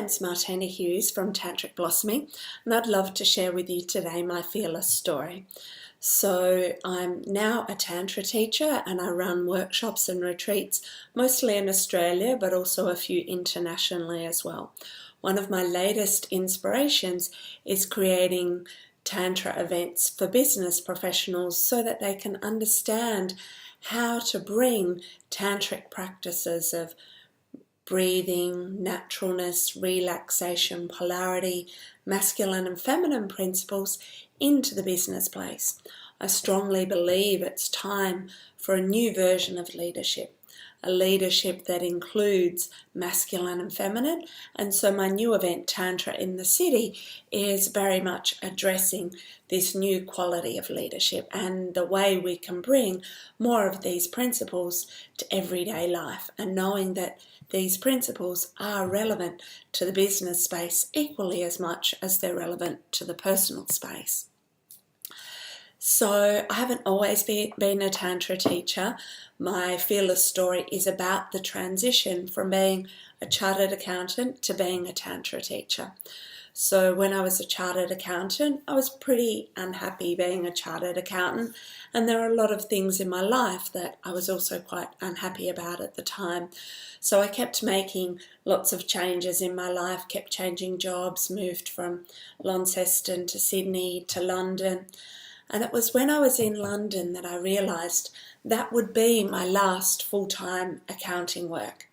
name's Martina from Tantric Blossoming, and I'd love to share with you today my fearless story. So I'm now a Tantra teacher and I run workshops and retreats, mostly in Australia, but also a few internationally as well. One of my latest inspirations is creating Tantra events for business professionals so that they can understand how to bring tantric practices of breathing, naturalness, relaxation, polarity, masculine and feminine principles into the business place. I strongly believe it's time for a new version of leadership, a leadership that includes masculine and feminine. And so my new event, Tantra in the City, is very much addressing this new quality of leadership and the way we can bring more of these principles to everyday life, and knowing that these principles are relevant to the business space equally as much as they're relevant to the personal space. So I haven't always been a Tantra teacher. My fearless story is about the transition from being a chartered accountant to being a Tantra teacher. So when I was a chartered accountant, I was pretty unhappy being a chartered accountant, and there were a lot of things in my life that I was also quite unhappy about at the time. So I kept making lots of changes in my life, kept changing jobs, moved from Launceston to Sydney to London. And it was when I was in London that I realised that would be my last full-time accounting work.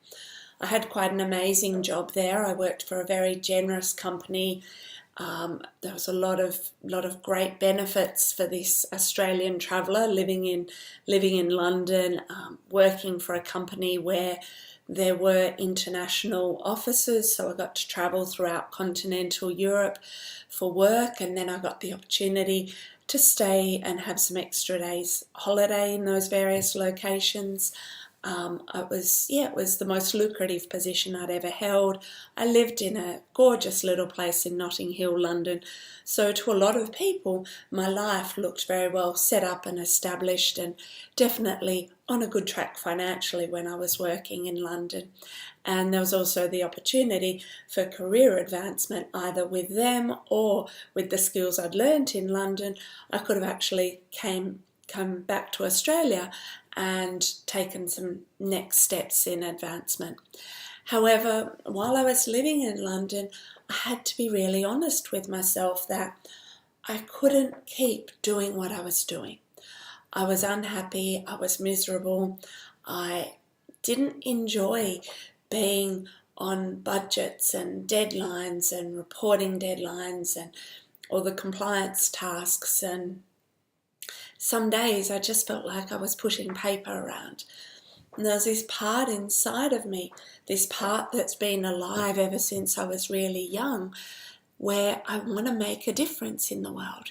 I had quite an amazing job there. I worked for a very generous company. There was a lot of great benefits for this Australian traveller living in London, working for a company where there were international offices, so I got to travel throughout continental Europe for work, and then I got the opportunity to stay and have some extra days holiday in those various locations. It was the most lucrative position I'd ever held. I lived in a gorgeous little place in Notting Hill, London. So to a lot of people, my life looked very well set up and established, and definitely on a good track financially when I was working in London. And there was also the opportunity for career advancement, either with them or with the skills I'd learnt in London. I could have actually come back to Australia and taken some next steps in advancement. However, while I was living in London, I had to be really honest with myself that I couldn't keep doing what I was doing. I was unhappy, I was miserable, I didn't enjoy being on budgets and deadlines and reporting deadlines and all the compliance tasks, and some days I just felt like I was pushing paper around. And there's this part inside of me, this part that's been alive ever since I was really young, where I want to make a difference in the world.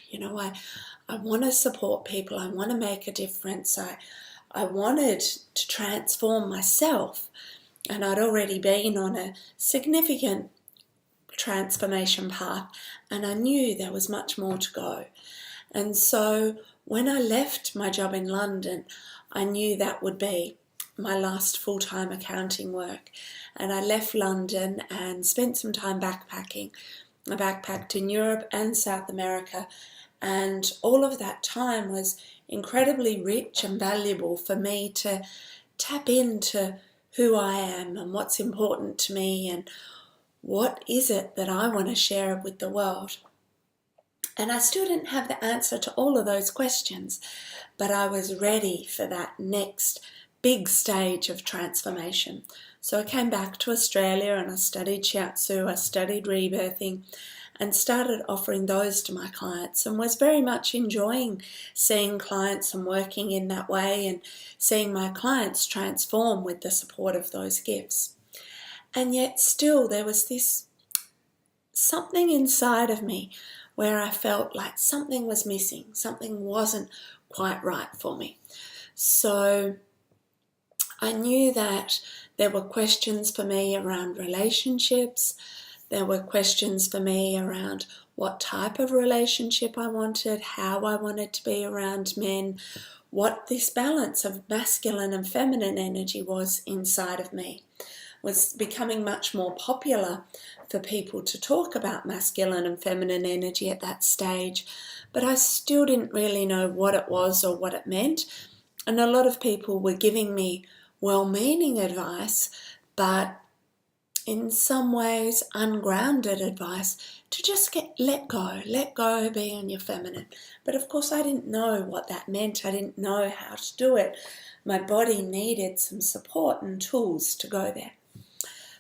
I want to support people. I want to make a difference. I wanted to transform myself, and I'd already been on a significant transformation path, and I knew there was much more to go. And so when I left my job in London, I knew that would be my last full-time accounting work. And I left London and spent some time backpacking. I backpacked in Europe and South America, and all of that time was incredibly rich and valuable for me to tap into who I am and what's important to me and what is it that I want to share with the world. And I still didn't have the answer to all of those questions, but I was ready for that next big stage of transformation. So I came back to Australia and I studied shiatsu, I studied rebirthing, and started offering those to my clients, and was very much enjoying seeing clients and working in that way and seeing my clients transform with the support of those gifts. And yet still there was this something inside of me where I felt like something was missing, something wasn't quite right for me. So I knew that there were questions for me around relationships. There were questions for me around what type of relationship I wanted, how I wanted to be around men, what this balance of masculine and feminine energy was inside of me. was becoming much more popular for people to talk about masculine and feminine energy at that stage, but I still didn't really know what it was or what it meant. And a lot of people were giving me well-meaning advice, but in some ways ungrounded advice to just let go being your feminine. But of course I didn't know what that meant. I didn't know how to do it. My body needed some support and tools to go there.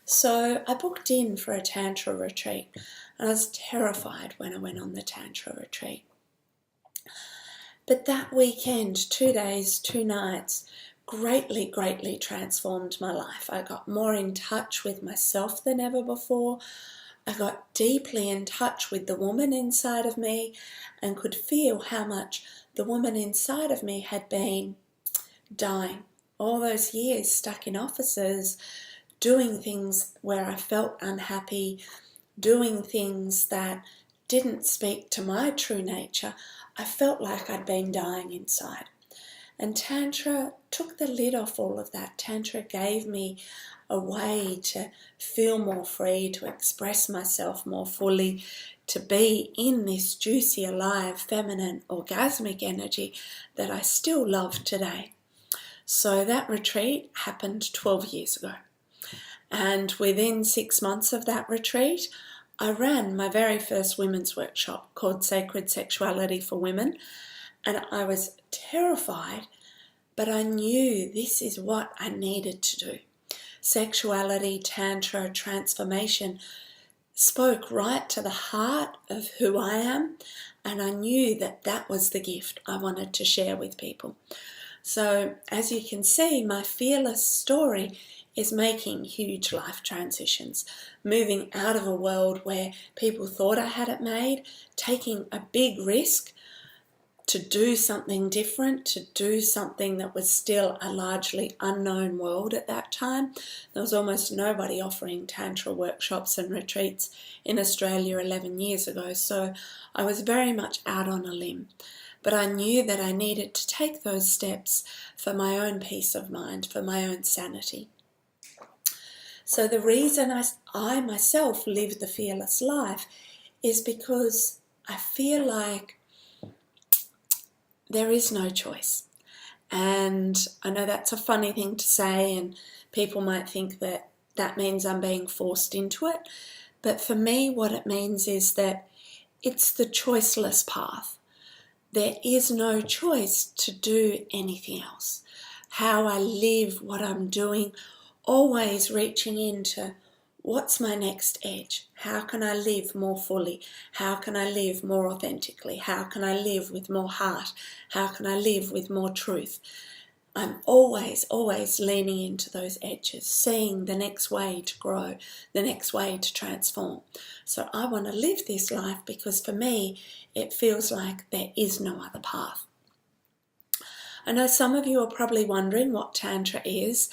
So I booked in for a Tantra retreat, and I was terrified when I went on the Tantra retreat. But that weekend, 2 days, 2 nights, greatly transformed my life. I got more in touch with myself than ever before. I got deeply in touch with the woman inside of me and could feel how much the woman inside of me had been dying. All those years stuck in offices, doing things where I felt unhappy, doing things that didn't speak to my true nature. I felt like I'd been dying inside. And Tantra took the lid off all of that. Tantra gave me a way to feel more free, to express myself more fully, to be in this juicy, alive, feminine, orgasmic energy that I still love today. So that retreat happened 12 years ago. And within 6 months of that retreat, I ran my very first women's workshop called Sacred Sexuality for Women. And I was terrified, but I knew this is what I needed to do. Sexuality, Tantra, transformation spoke right to the heart of who I am, and I knew that that was the gift I wanted to share with people. So as you can see, my fearless story is making huge life transitions, moving out of a world where people thought I had it made, taking a big risk to do something different, to do something that was still a largely unknown world at that time. There was almost nobody offering Tantra workshops and retreats in Australia 11 years ago, so I was very much out on a limb. But I knew that I needed to take those steps for my own peace of mind, for my own sanity. So the reason I myself live the fearless life is because I feel like there is no choice. And I know that's a funny thing to say, and people might think that that means I'm being forced into it. But for me, what it means is that it's the choiceless path. There is no choice to do anything else. How I live, what I'm doing, always reaching into what's my next edge? How can I live more fully? How can I live more authentically? How can I live with more heart? How can I live with more truth? I'm always leaning into those edges, seeing the next way to grow, the next way to transform. So I want to live this life because for me, it feels like there is no other path. I know some of you are probably wondering what Tantra is,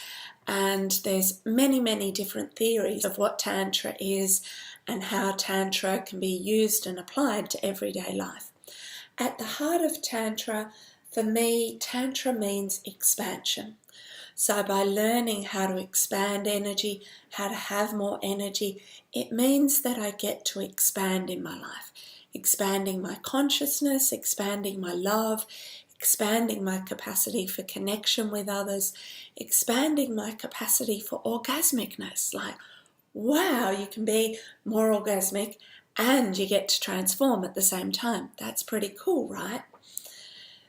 and there's many different theories of what Tantra is and how Tantra can be used and applied to everyday life. At the heart of Tantra, for me, Tantra means expansion. So by learning how to expand energy, how to have more energy, it means that I get to expand in my life, expanding my consciousness, expanding my love, expanding my capacity for connection with others, expanding my capacity for orgasmicness. Like, wow, you can be more orgasmic and you get to transform at the same time. That's pretty cool, right?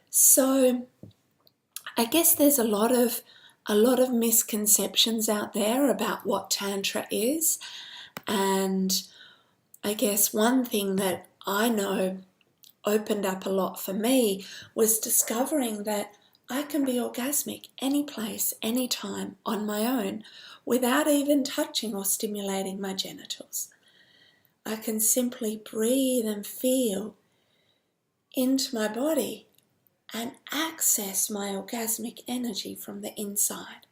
So I guess there's a lot of misconceptions out there about what Tantra is. And I guess one thing that I know opened up a lot for me was discovering that I can be orgasmic any place, anytime, on my own, without even touching or stimulating my genitals. I can simply breathe and feel into my body and access my orgasmic energy from the inside.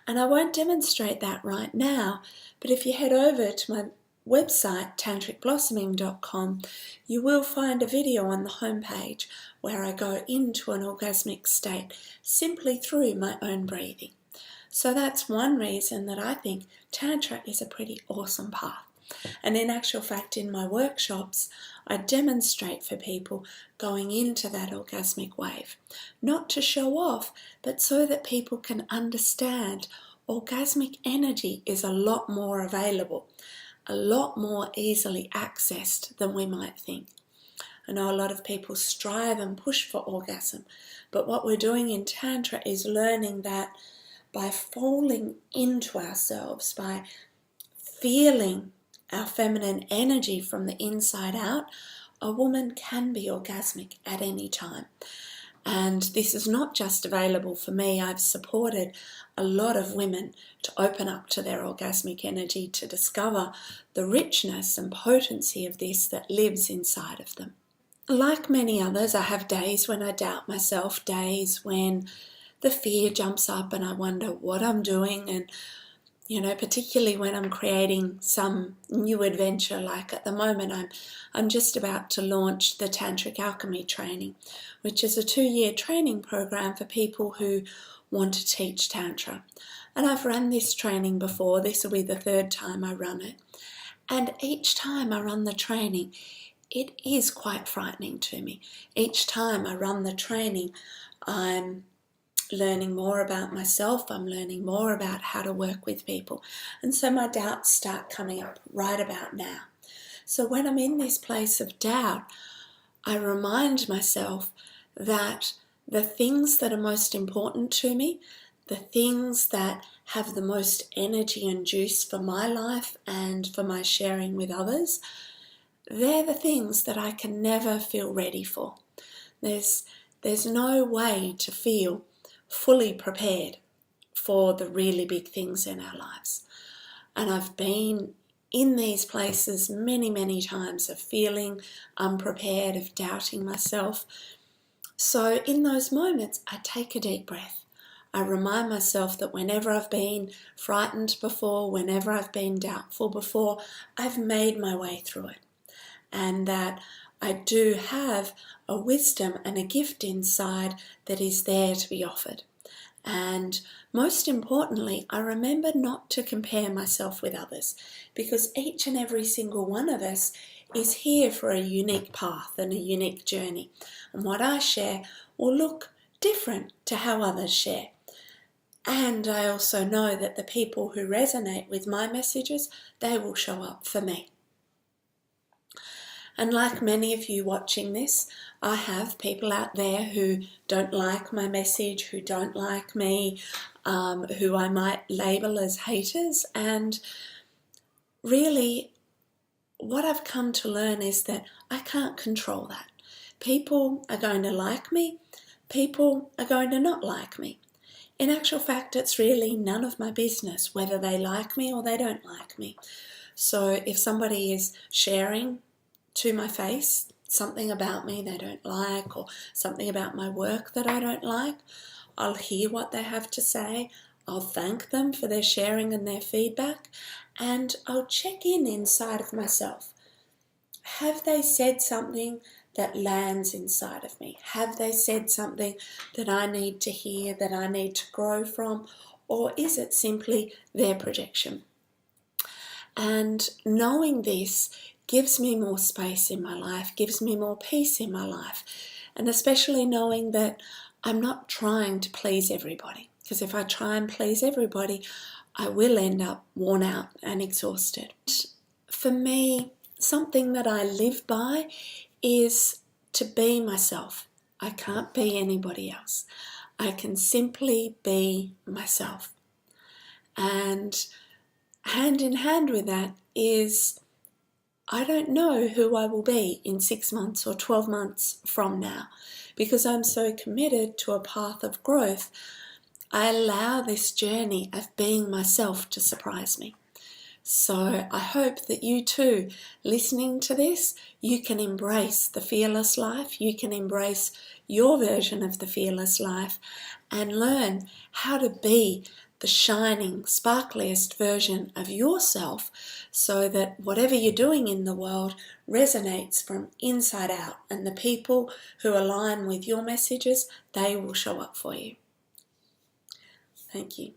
And I won't demonstrate that right now, but if you head over to my website, tantricblossoming.com, you will find a video on the homepage where I go into an orgasmic state simply through my own breathing. So that's one reason that I think Tantra is a pretty awesome path. And in actual fact, in my workshops, I demonstrate for people going into that orgasmic wave, not to show off, but so that people can understand orgasmic energy is a lot more available, a lot more easily accessed than we might think. I know a lot of people strive and push for orgasm, but what we're doing in Tantra is learning that by falling into ourselves, by feeling our feminine energy from the inside out, a woman can be orgasmic at any time. And this is not just available for me. I've supported a lot of women to open up to their orgasmic energy, to discover the richness and potency of this that lives inside of them. Like many others, I have days when I doubt myself, days when the fear jumps up and I wonder what I'm doing, and particularly when I'm creating some new adventure. Like at the moment, I'm just about to launch the Tantric Alchemy training, which is a 2-year training program for people who want to teach Tantra. And I've run this training before. This will be the 3rd time I run it. And each time I run the training, it is quite frightening to me. Each time I run the training, I'm learning more about myself, I'm learning more about how to work with people. And so my doubts start coming up right about now. So when I'm in this place of doubt, I remind myself that the things that are most important to me, the things that have the most energy and juice for my life and for my sharing with others, they're the things that I can never feel ready for. There's no way to feel fully prepared for the really big things in our lives. And I've been in these places many, many times of feeling unprepared, of doubting myself. So in those moments, I take a deep breath. I remind myself that whenever I've been frightened before, whenever I've been doubtful before, I've made my way through it. And that I do have a wisdom and a gift inside that is there to be offered. And most importantly, I remember not to compare myself with others, because each and every single one of us is here for a unique path and a unique journey. And what I share will look different to how others share. And I also know that the people who resonate with my messages, they will show up for me. And like many of you watching this, I have people out there who don't like my message, who don't like me, who I might label as haters. And really, what I've come to learn is that I can't control that. People are going to like me, people are going to not like me. In actual fact, it's really none of my business whether they like me or they don't like me. So if somebody is sharing to my face something about me they don't like, or something about my work that I don't like, I'll hear what they have to say, I'll thank them for their sharing and their feedback, and I'll check in inside of myself. Have they said something that lands inside of me? Have they said something that I need to hear, that I need to grow from, or is it simply their projection? And knowing this gives me more space in my life, gives me more peace in my life. And especially knowing that I'm not trying to please everybody. Because if I try and please everybody, I will end up worn out and exhausted. For me, something that I live by is to be myself. I can't be anybody else. I can simply be myself. And hand in hand with that is, I don't know who I will be in 6 months or 12 months from now, because I'm so committed to a path of growth. I allow this journey of being myself to surprise me. So I hope that you too, listening to this, you can embrace the fearless life, you can embrace your version of the fearless life and learn how to be the shining, sparkliest version of yourself, so that whatever you're doing in the world resonates from inside out, and the people who align with your messages, they will show up for you. Thank you.